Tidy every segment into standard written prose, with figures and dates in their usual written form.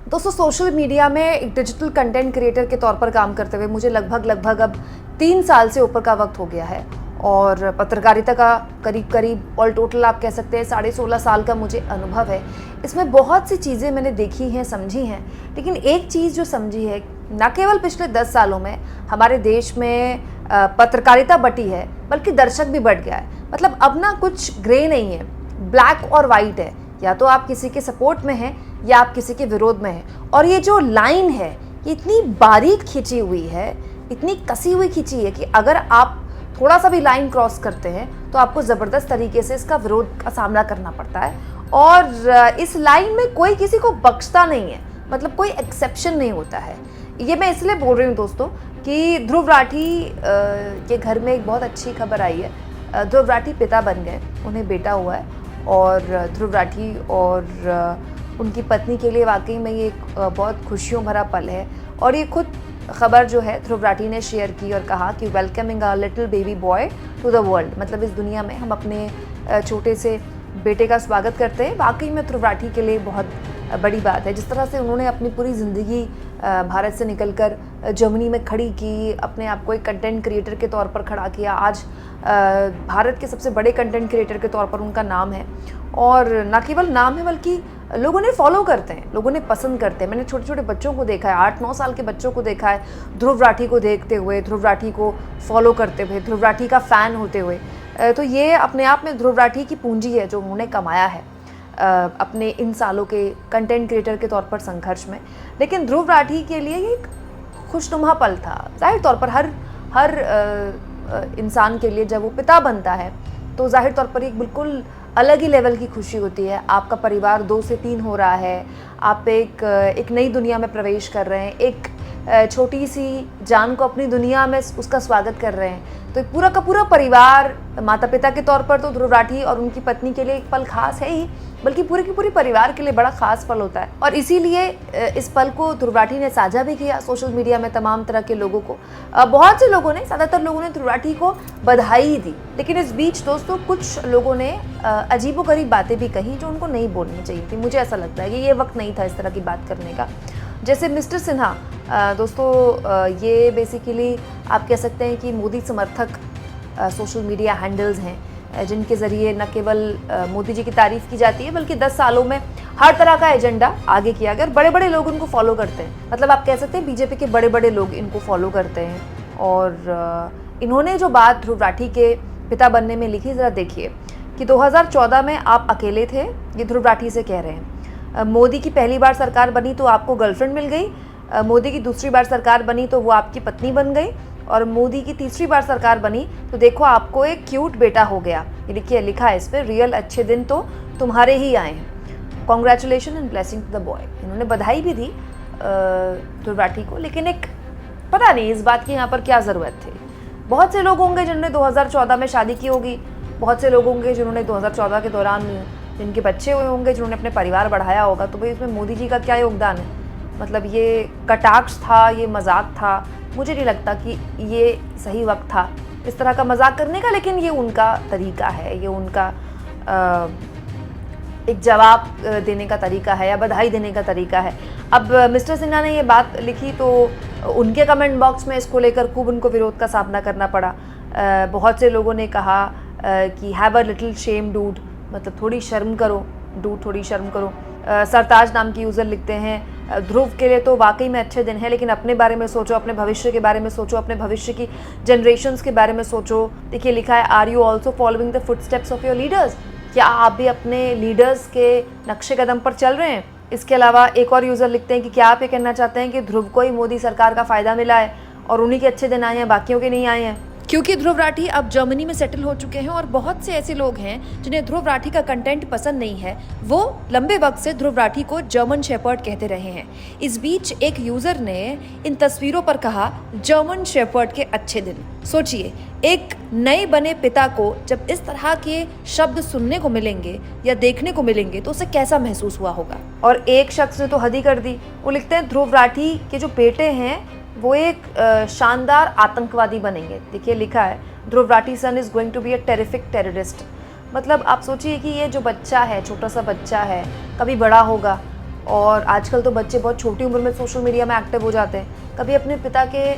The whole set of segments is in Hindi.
दोस्तों, सोशल मीडिया में एक डिजिटल कंटेंट क्रिएटर के तौर पर काम करते हुए मुझे लगभग अब 3 साल से ऊपर का वक्त हो गया है और पत्रकारिता का करीब ऑल टोटल आप कह सकते हैं 16.5 साल का मुझे अनुभव है। इसमें बहुत सी चीज़ें मैंने देखी हैं, समझी हैं, लेकिन एक चीज़ जो समझी है, न केवल पिछले 10 सालों में हमारे देश में पत्रकारिता बटी है, बल्कि दर्शक भी बढ़ गया है। मतलब अब ना कुछ ग्रे नहीं है, ब्लैक और वाइट है। या तो आप किसी के सपोर्ट में हैं या आप किसी के विरोध में हैं। और ये जो लाइन है ये इतनी बारीक खींची हुई है, इतनी कसी हुई खींची है कि अगर आप थोड़ा सा भी लाइन क्रॉस करते हैं तो आपको ज़बरदस्त तरीके से इसका विरोध का सामना करना पड़ता है। और इस लाइन में कोई किसी को बख्शता नहीं है, मतलब कोई एक्सेप्शन नहीं होता है। ये मैं इसलिए बोल रही हूँ दोस्तों कि ध्रुव राठी के घर में एक बहुत अच्छी खबर आई है। ध्रुव राठी पिता बन गए, उन्हें बेटा हुआ है। और ध्रुव राठी और उनकी पत्नी के लिए वाकई में ये एक बहुत खुशियों भरा पल है। और ये खुद खबर जो है ध्रुव राठी ने शेयर की और कहा कि welcoming a little baby boy to the world, मतलब इस दुनिया में हम अपने छोटे से बेटे का स्वागत करते हैं। वाकई में ध्रुव राठी के लिए बहुत बड़ी बात है। जिस तरह से उन्होंने अपनी पूरी ज़िंदगी भारत से निकलकर जर्मनी में खड़ी की, अपने आप को एक कंटेंट क्रिएटर के तौर पर खड़ा किया। आज भारत के सबसे बड़े कंटेंट क्रिएटर के तौर पर उनका नाम है। और न केवल नाम है बल्कि लोगों ने फॉलो करते हैं, लोगों ने पसंद करते हैं। मैंने छोटे छोटे बच्चों को देखा है, 8-9 साल के बच्चों को देखा है ध्रुव राठी को देखते हुए, ध्रुव राठी को फॉलो करते हुए, ध्रुव राठी का फ़ैन होते हुए। तो ये अपने आप में ध्रुव राठी की पूंजी है जो उन्होंने कमाया है अपने इन सालों के कंटेंट क्रिएटर के तौर पर संघर्ष में। लेकिन ध्रुव राठी के लिए ये एक खुशनुमा पल था। जाहिर तौर पर हर इंसान के लिए जब वो पिता बनता है तो जाहिर तौर पर एक बिल्कुल अलग ही लेवल की खुशी होती है। आपका परिवार 2 से 3 हो रहा है, आप एक नई दुनिया में प्रवेश कर रहे हैं, एक छोटी सी जान को अपनी दुनिया में उसका स्वागत कर रहे हैं। तो पूरा का पूरा परिवार, माता पिता के तौर पर तो ध्रुव राठी और उनकी पत्नी के लिए एक पल खास है ही, बल्कि पूरे के पूरे परिवार के लिए बड़ा खास पल होता है। और इसीलिए इस पल को ध्रुव राठी ने साझा भी किया सोशल मीडिया में तमाम तरह के लोगों को। बहुत से लोगों ने, ज़्यादातर लोगों ने ध्रुव राठी को बधाई दी। लेकिन इस बीच दोस्तों कुछ लोगों ने अजीबोगरीब बातें भी कही जो उनको नहीं बोलनी चाहिए थी। मुझे ऐसा लगता है कि ये वक्त नहीं था इस तरह की बात करने का। जैसे मिस्टर सिन्हा, दोस्तों ये बेसिकली आप कह सकते हैं कि मोदी समर्थक सोशल मीडिया हैंडल्स हैं जिनके ज़रिए न केवल मोदी जी की तारीफ़ की जाती है बल्कि 10 सालों में हर तरह का एजेंडा आगे किया गया और बड़े बड़े लोग इनको फॉलो करते हैं। मतलब आप कह सकते हैं बीजेपी के बड़े बड़े लोग इनको फॉलो करते हैं। और इन्होंने जो बात ध्रुव राठी के पिता बनने में लिखी, ज़रा देखिए कि 2014 में आप अकेले थे, ये ध्रुव राठी से कह रहे हैं। मोदी की पहली बार सरकार बनी तो आपको गर्लफ्रेंड मिल गई, मोदी की दूसरी बार सरकार बनी तो वो आपकी पत्नी बन गई, और मोदी की तीसरी बार सरकार बनी तो देखो आपको एक क्यूट बेटा हो गया। ये देखिए लिखा है इस पर, रियल अच्छे दिन तो तुम्हारे ही आए हैं, congratulation and blessing to the boy. इन्होंने बधाई भी दी ध्रुव राठी को। लेकिन एक पता नहीं इस बात की यहाँ पर क्या ज़रूरत थी। बहुत से लोग होंगे जिन्होंने 2014 में शादी की होगी, बहुत से लोग होंगे जिन्होंने 2014 के दौरान जिनके बच्चे हुए होंगे, जिन्होंने अपने परिवार बढ़ाया होगा। तो भाई इसमें मोदी जी का क्या योगदान है? मतलब ये कटाक्ष था, ये मजाक था। मुझे नहीं लगता कि ये सही वक्त था इस तरह का मजाक करने का। लेकिन ये उनका तरीका है, ये उनका एक जवाब देने का तरीका है या बधाई देने का तरीका है। अब मिस्टर सिन्हा ने ये बात लिखी तो उनके कमेंट बॉक्स में इसको लेकर खूब उनको विरोध का सामना करना पड़ा। बहुत से लोगों ने कहा कि have a little shame dude, मतलब थोड़ी शर्म करो डूड, थोड़ी शर्म करो। सरताज नाम की यूज़र लिखते हैं, ध्रुव के लिए तो वाकई में अच्छे दिन है, लेकिन अपने बारे में सोचो, अपने भविष्य के बारे में सोचो, अपने भविष्य की जनरेशन्स के बारे में सोचो। देखिए लिखा है, are you also following the footsteps of your leaders, क्या आप भी अपने लीडर्स के नक्शे कदम पर चल रहे हैं? इसके अलावा एक और यूज़र लिखते हैं कि क्या आप ये कहना चाहते हैं कि ध्रुव को ही मोदी सरकार का फ़ायदा मिला है और उन्हीं के अच्छे दिन आए हैं, बाकियों के नहीं आए हैं? क्योंकि ध्रुव राठी अब जर्मनी में सेटल हो चुके हैं और बहुत से ऐसे लोग हैं जिन्हें ध्रुव राठी का कंटेंट पसंद नहीं है। वो लंबे वक्त से ध्रुव राठी को जर्मन शेपर्ड कहते रहे हैं। इस बीच एक यूजर ने इन तस्वीरों पर कहा, जर्मन शेपर्ड के अच्छे दिन। सोचिए, एक नए बने पिता को जब इस तरह के शब्द सुनने को मिलेंगे या देखने को मिलेंगे तो उसे कैसा महसूस हुआ होगा। और एक शख्स ने तो हद ही कर दी, वो लिखते हैं ध्रुव राठी के जो बेटे हैं वो एक शानदार आतंकवादी बनेंगे। देखिए लिखा है, Dhruv Rathee son is going to be a terrific terrorist. मतलब आप सोचिए कि ये जो बच्चा है, छोटा सा बच्चा है, कभी बड़ा होगा और आजकल तो बच्चे बहुत छोटी उम्र में सोशल मीडिया में एक्टिव हो जाते हैं। कभी अपने पिता के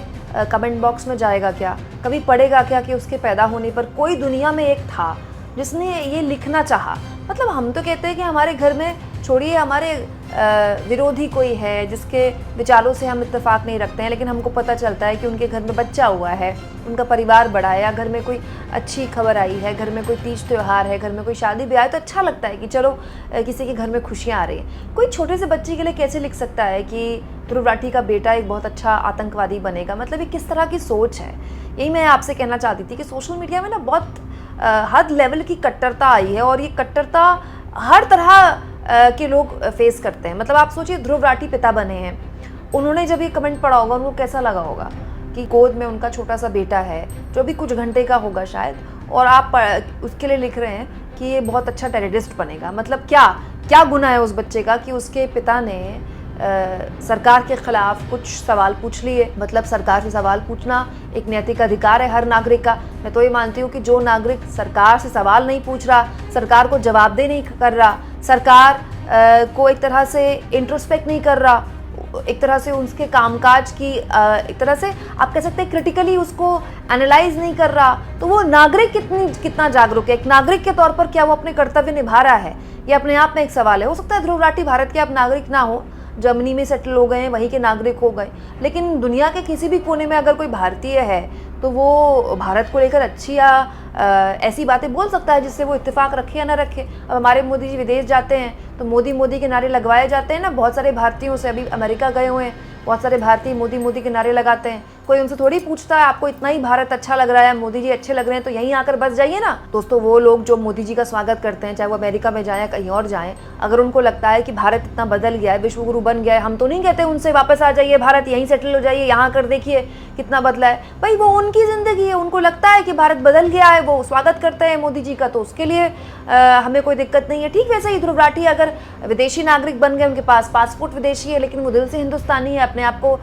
कमेंट बॉक्स में जाएगा क्या, कभी पढ़ेगा क्या कि उसके पैदा होने पर कोई दुनिया में एक था जिसने ये लिखना चाहा। मतलब हम तो कहते हैं कि हमारे घर में छोड़िए हमारे विरोधी कोई है जिसके विचारों से हम इत्तेफाक नहीं रखते हैं, लेकिन हमको पता चलता है कि उनके घर में बच्चा हुआ है, उनका परिवार बढ़ा है, या घर में कोई अच्छी खबर आई है, घर में कोई तीज त्यौहार है, घर में कोई शादी ब्याह है, तो अच्छा लगता है कि चलो किसी के घर में खुशियाँ आ रही हैं। कोई छोटे से बच्चे के लिए कैसे लिख सकता है कि ध्रुव राठी का बेटा एक बहुत अच्छा आतंकवादी बनेगा? मतलब ये किस तरह की सोच है? यही मैं आपसे कहना चाहती थी कि सोशल मीडिया में ना बहुत हद लेवल की कट्टरता आई है, और ये कट्टरता हर तरह के लोग फेस करते हैं। मतलब आप सोचिए, ध्रुव राठी पिता बने हैं, उन्होंने जब ये कमेंट पढ़ा होगा उनको कैसा लगा होगा कि गोद में उनका छोटा सा बेटा है जो भी कुछ घंटे का होगा शायद, और आप उसके लिए लिख रहे हैं कि ये बहुत अच्छा टेररिस्ट बनेगा। मतलब क्या क्या गुनाह है उस बच्चे का कि उसके पिता ने सरकार के खिलाफ कुछ सवाल पूछ लिए? मतलब सरकार से सवाल पूछना एक नैतिक अधिकार है हर नागरिक का। मैं तो ये मानती हूँ कि जो नागरिक सरकार से सवाल नहीं पूछ रहा, सरकार को जवाबदेह नहीं कर रहा, सरकार को एक तरह से इंट्रोस्पेक्ट नहीं कर रहा, एक तरह से उसके कामकाज की एक तरह से आप कह सकते हैं क्रिटिकली उसको एनालाइज नहीं कर रहा, तो वो नागरिक कितना जागरूक है? एक नागरिक के तौर पर क्या वो अपने कर्तव्य निभा रहा है? ये अपने आप में एक सवाल है। हो सकता है ध्रुव राठी भारत के आप नागरिक ना हो, जर्मनी में सेटल हो गए हैं, वहीं के नागरिक हो गए, लेकिन दुनिया के किसी भी कोने में अगर कोई भारतीय है तो वो भारत को लेकर अच्छी या ऐसी बातें बोल सकता है जिससे वो इत्तेफाक रखे या ना रखे। अब हमारे मोदी जी विदेश जाते हैं तो मोदी के नारे लगवाए जाते हैं ना बहुत सारे भारतीयों से। अभी अमेरिका गए हुए हैं, बहुत सारे भारतीय मोदी के नारे लगाते हैं। कोई उनसे थोड़ी पूछता है आपको इतना ही भारत अच्छा लग रहा है, मोदी जी अच्छे लग रहे हैं तो यहीं आकर बस जाइए ना। दोस्तों, वो लोग जो मोदी जी का स्वागत करते हैं, चाहे वो अमेरिका में जाएं कहीं और जाएं, अगर उनको लगता है कि भारत इतना बदल गया है, विश्वगुरु बन गया है, हम तो नहीं कहते उनसे वापस आ जाइए भारत, यहीं सेटल हो जाइए, यहाँ कर देखिए कितना बदला है। भाई वो उनकी ज़िंदगी है, उनको लगता है कि भारत बदल गया है, वो स्वागत करते हैं मोदी जी का, तो उसके लिए हमें कोई दिक्कत नहीं है। ठीक वैसे ही ध्रुव राठी अगर विदेशी नागरिक बन गए, उनके पास पासपोर्ट विदेशी है लेकिन वो दिल से हिंदुस्तानी है, अपने आप को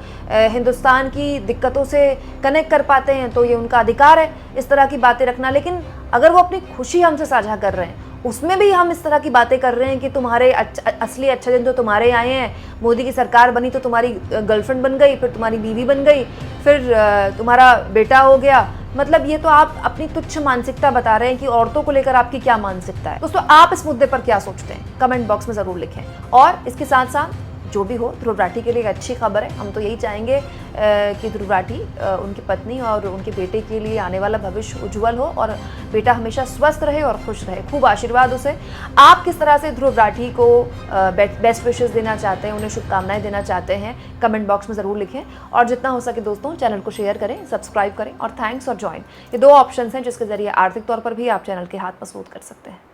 हिंदुस्तान की दिक्कतों से कनेक्ट कर पाते हैं, तो ये उनका अधिकार है इस तरह की बातें रखना। लेकिन अगर वो अपनी खुशी हमसे साझा कर रहे हैं, उसमें भी हम इस तरह की बातें कर रहे हैं कि तुम्हारे असली अच्छे दिन तो तुम्हारे आए हैं, मोदी की सरकार बनी तो तुम्हारी गर्लफ्रेंड बन गई, फिर तुम्हारी बीवी बन गई, फिर तुम्हारा बेटा हो गया। मतलब ये तो आप अपनी तुच्छ मानसिकता बता रहे हैं कि औरतों को लेकर आपकी क्या मानसिकता है। दोस्तों, आप इस मुद्दे पर क्या सोचते हैं? कमेंट बॉक्स में ज़रूर लिखें। और इसके साथ साथ जो भी हो, ध्रुव राठी के लिए एक अच्छी खबर है। हम तो यही चाहेंगे कि ध्रुव राठी, उनकी पत्नी और उनके बेटे के लिए आने वाला भविष्य उज्जवल हो और बेटा हमेशा स्वस्थ रहे और खुश रहे। खूब आशीर्वाद उसे। आप किस तरह से ध्रुव राठी को बेस्ट विशेस देना चाहते हैं, उन्हें शुभकामनाएं देना चाहते हैं, कमेंट बॉक्स में ज़रूर लिखें। और जितना हो सके दोस्तों, चैनल को शेयर करें, सब्सक्राइब करें और थैंक्स और ज्वाइन, ये 2 ऑप्शन हैं जिसके जरिए आर्थिक तौर पर भी आप चैनल के हाथ मजबूत कर सकते हैं।